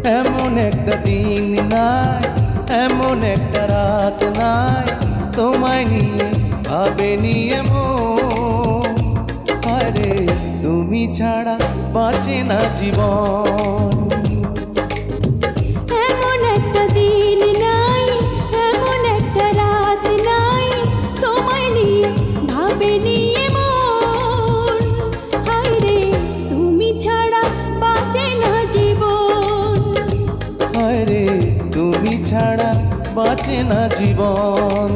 এমন একটা দিন নাই, এমন একটা রাত নাই, তোমায় নিয়ে ভাবেনি এমন। আরে তুমি ছাড়া বাঁচে না জীবন। এমন একটা দিন নাই, এমন একটা রাত নাই, তোমায় নিয়ে ভাবেনি এমন। হায়রে তুমি ছাড়া বাঁচে না জীবন। আরে তুমি ছাড়া বাঁচে না জীবন।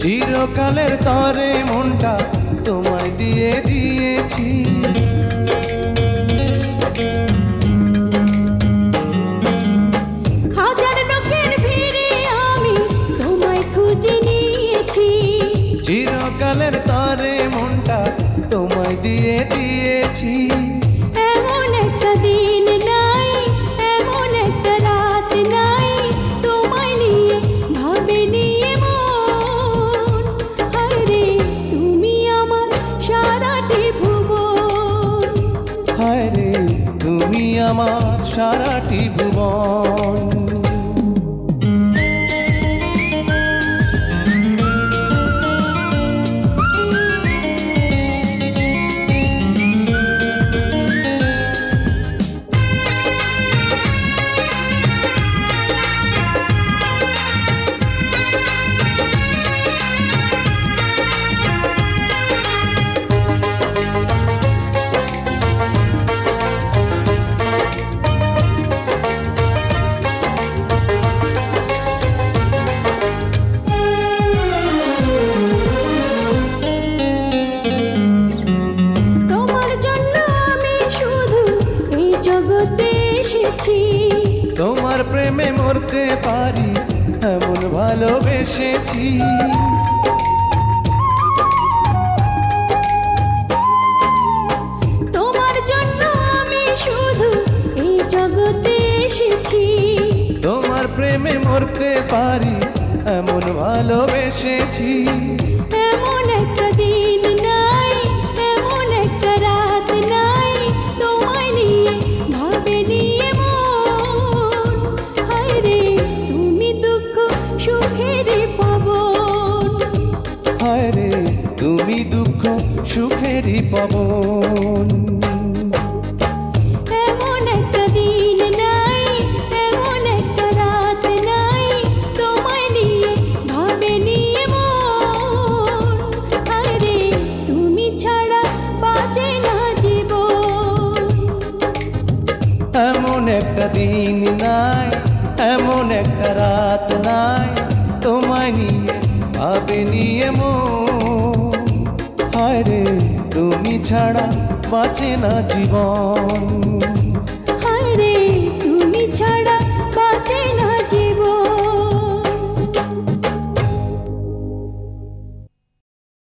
চিরকালের তরে মনটা তোমায় দিয়ে দিয়েছি। হাজার লোকের ভিড়ে আমি তোমায় খুঁজে নিয়েছি। চিরকালের তরে মনটা তোমায় দিয়ে দিয়েছি। এমন একটা দিন নাই, এমন একটা রাত নাই, তোমায় নিয়ে ভাবেনি এমন। হায়রে তুমি আমার সারাটি ভুবন। হায়রে তুমি আমার সারাটি ভুবন। তোমার প্রেমে মরতে পারি এমন ভালোবেসেছি। তোমার জন্য আমি শুধু এই জগতে এসেছি। তোমার প্রেমে মরতে পারি এমন ভালোবেসেছি। এমন একটা দিন নাই, এমন একটা রাত নাই, তোমায় নিয়ে ভাবেনি এমন। হায়রে তুমি দুঃখ সুখেরই পাবন। হায়রে তুমি দুঃখ সুখেরই পাবন। এমন একটা দিন নাই, এমন একটা রাত নাই, তোমায় নিয়ে ভাবেনি এমন। হায়রে তুমি ছাড়া বাঁচে না জীবন। এমন একটা দিন নাই, এমন একটা রাত নাই, তোমায় নিয়ে ভাবেনি এমন। হায়রে তুমি ছাড়া বাঁচে না জীবন।